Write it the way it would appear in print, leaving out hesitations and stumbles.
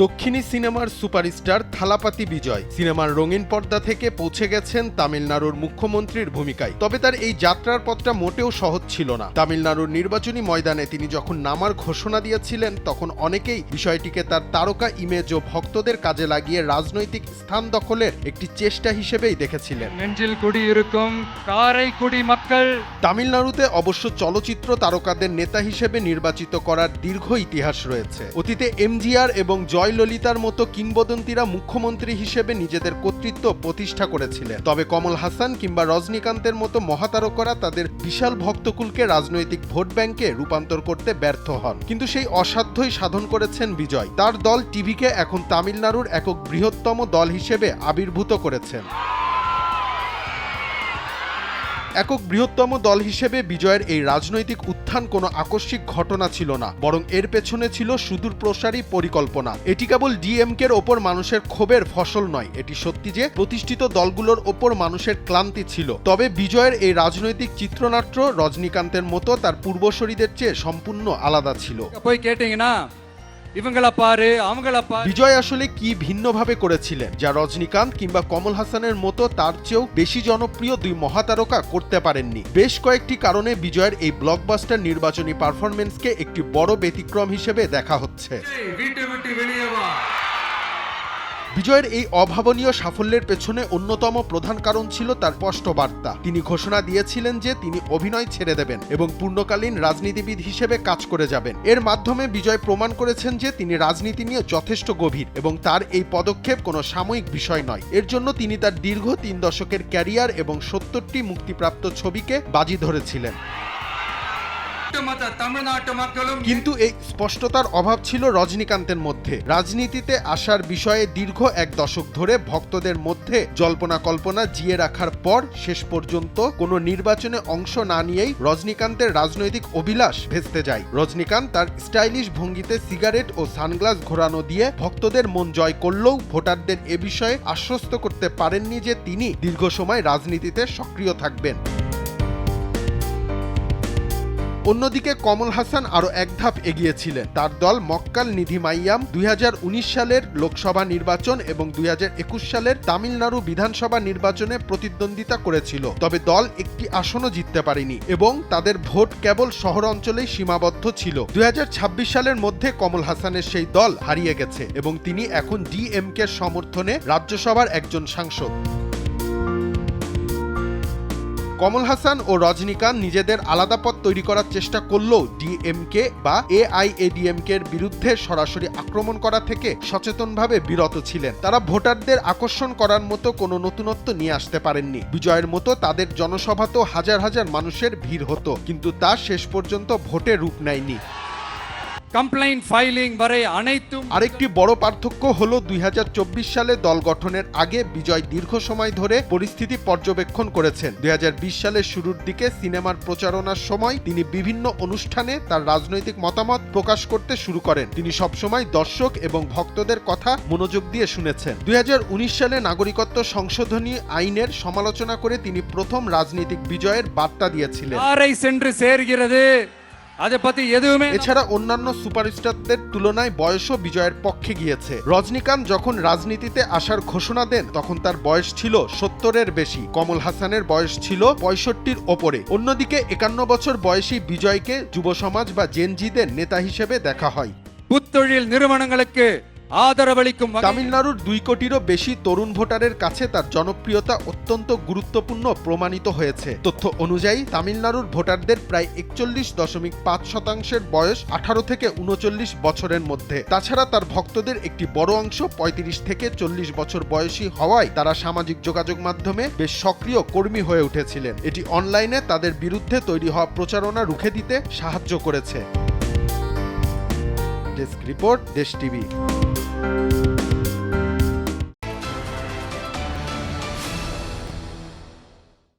দক্ষিণী সিনেমার সুপারস্টার থালাপাতি বিজয় সিনেমার রঙিন পর্দা থেকে পৌঁছে গেছেন তামিলনাড়ুর মুখ্যমন্ত্রীর ভূমিকায়। তবে তার এই যাত্রার পথটা মোটেও সহজ ছিল না। তামিলনাড়ুর নির্বাচনী ময়দানে তিনি যখন নামার ঘোষণা দিয়েছিলেন তখন অনেকেই বিষয়টিকে তার তারকা ইমেজ ও ভক্তদের কাজে লাগিয়ে রাজনৈতিক স্থান দখলের একটি চেষ্টা হিসেবেই দেখেছিলেন। তামিলনাড়ুতে অবশ্য চলচ্চিত্র তারকাদের নেতা হিসেবে নির্বাচিত করার দীর্ঘ ইতিহাস রয়েছে। অতীতে এমজিআর এবং জয়ললিতার মতো কিংবদন্তিরা মুখ্যমন্ত্রী হিসেবে নিজেদের কর্তৃত্ব প্রতিষ্ঠা করেছিলেন। তবে কমল হাসান কিংবা রজনীকান্তের মতো মহাতারকারা তাদের বিশাল ভক্তকুলকে রাজনৈতিক ভোট ব্যাংকে রূপান্তর করতে ব্যর্থ হন। কিন্তু সেই অসাধ্যই সাধন করেছেন বিজয়। তার দল টিভিকে এখন তামিলনাড়ুর একক বৃহত্তম দল হিসেবে আবির্ভূত করেছেন। একক বৃহত্তম দল হিসেবে বিজয়ের এই রাজনৈতিক উত্থান কোনো আকস্মিক ঘটনা ছিল না, বরং এর পেছনে ছিল সুদূরপ্রসারী পরিকল্পনা। এটি কেবল ডিএমকের ওপর মানুষের ক্ষোভের ফসল নয়, এটি সত্যি যে প্রতিষ্ঠিত দলগুলোর ওপর মানুষের ক্লান্তি ছিল। তবে বিজয়ের এই রাজনৈতিক চিত্রনাট্য রজনীকান্তের মতো তার পূর্বসূরীদের চেয়ে সম্পূর্ণ আলাদা ছিল। বিজয় আসলে কি ভিন্নভাবে করেছিলেন যা রজনীকান্ত কিংবা কমল হাসানের মতো তার চেয়েও বেশি জনপ্রিয় দুই মহাতারকা করতে পারেননি? বেশ কয়েকটি কারণে বিজয়ের এই ব্লকবাস্টার নির্বাচনী পারফরমেন্সকে একটি বড় ব্যতিক্রম হিসেবে দেখা হচ্ছে। বিজয়ের এই অভাবনীয় সাফল্যের পেছনে অন্যতম প্রধান কারণ ছিল তার স্পষ্ট বার্তা। তিনি ঘোষণা দিয়েছিলেন যে তিনি অভিনয় ছেড়ে দেবেন এবং পূর্ণকালীন রাজনীতিবিদ হিসেবে কাজ করে যাবেন। এর মাধ্যমে বিজয় প্রমাণ করেছেন যে তিনি রাজনীতি নিয়ে যথেষ্ট গভীর এবং তার এই পদক্ষেপ কোনো সাময়িক বিষয় নয়। এর জন্য তিনি তার দীর্ঘ 3 দশকের ক্যারিয়ার এবং 70টি মুক্তিপ্রাপ্ত ছবিকে বাজি ধরেছিলেন। কিন্তু এই স্পষ্টতার অভাব ছিল রজনীকান্তের মধ্যে। রাজনীতিতে আসার বিষয়ে দীর্ঘ 1 দশক ধরে ভক্তদের মধ্যে জল্পনা কল্পনা জিয়ে রাখার পর শেষ পর্যন্ত কোনো নির্বাচনে অংশ না নিয়েই রজনীকান্তের রাজনৈতিক অভিলাষ ভেস্তে যায়। রজনীকান্ত তার স্টাইলিশ ভঙ্গিতে সিগারেট ও সানগ্লাস ঘোরানো দিয়ে ভক্তদের মন জয় করলেও ভোটারদের এ বিষয়ে আশ্বস্ত করতে পারেননি যে তিনি দীর্ঘ সময় রাজনীতিতে সক্রিয় থাকবেন। অন্যদিকে কমল হাসান আরও 1 ধাপ এগিয়েছিলেন। তার দল মক্কাল নিধি মাইয়াম 2019 সালের লোকসভা নির্বাচন এবং 2021 সালের তামিলনাড়ু বিধানসভা নির্বাচনে প্রতিদ্বন্দ্বিতা করেছিল। তবে দল একটি আসনও জিততে পারেনি এবং তাদের ভোট কেবল শহর অঞ্চলেই সীমাবদ্ধ ছিল। 2026 সালের মধ্যে কমল হাসানের সেই দল হারিয়ে গেছে এবং তিনি এখন ডিএমকে সমর্থনে রাজ্যসভার একজন সাংসদ। কমল হাসান ও রজনীকান্ত নিজেদের আলাদা পথ তৈরি করার চেষ্টা করলেও ডিএমকে বা এআইএডিএমকে এর বিরুদ্ধে সরাসরি আক্রমণ করা থেকে সচেতনভাবে বিরত ছিলেন। তারা ভোটারদের আকর্ষণ করার মতো কোনো নতুনত্ব নিয়ে আসতে পারেননি। বিজয়ের মতো তাদের জনসভাতেও হাজার হাজার মানুষের ভিড় হতো, কিন্তু তা শেষ পর্যন্ত ভোটে রূপ নেয়নি। আরেকটি বড় পার্থক্য হলো 2024 সালে দল গঠনের আগে বিজয় দীর্ঘ সময় ধরে পরিস্থিতি পর্যবেক্ষণ করেছেন। 2020 সালের শুরুর দিকে সিনেমার প্রচারণার সময় তিনি বিভিন্ন অনুষ্ঠানে তার রাজনৈতিক মতামত প্রকাশ করতে শুরু করেন। তিনি সবসময় দর্শক এবং ভক্তদের কথা মনোযোগ দিয়ে শুনেছেন। 2019 সালে নাগরিকত্ব সংশোধনী আইনের সমালোচনা করে তিনি প্রথম রাজনৈতিক বিজয়ের বার্তা দিয়েছিলেন। এছাড়া অন্যান্য সুপারস্টারদের তুলনায় বয়সও বিজয়ের পক্ষে গিয়েছে। রজনীকান্ত যখন রাজনীতিতে আসার ঘোষণা দেন তখন তার বয়স ছিল 70-এর বেশি। কমল হাসানের বয়স ছিল 65-র ওপরে। অন্যদিকে 51 বছর বয়সী বিজয়কে যুব সমাজ বা জেনজিদের নেতা হিসেবে দেখা হয়। তামিলনাড়ুর 2 কোটিরও বেশি তরুণ ভোটারের কাছে তার জনপ্রিয়তা অত্যন্ত গুরুত্বপূর্ণ প্রমাণিত হয়েছে। তথ্য অনুযায়ী তামিলনাড়ুর ভোটারদের প্রায় 41.5% বয়স 18 থেকে 39 বছরের মধ্যে। তাছাড়া তার ভক্তদের একটি বড় অংশ 35 থেকে 40 বছর বয়সী হওয়ায় তারা সামাজিক যোগাযোগ মাধ্যমে বেশ সক্রিয় কর্মী হয়ে উঠেছিলেন। এটি অনলাইনে তাদের বিরুদ্ধে তৈরি হওয়া প্রচারণা রুখে দিতে সাহায্য করেছে। ডেস্ক রিপোর্ট, দেশ টিভি।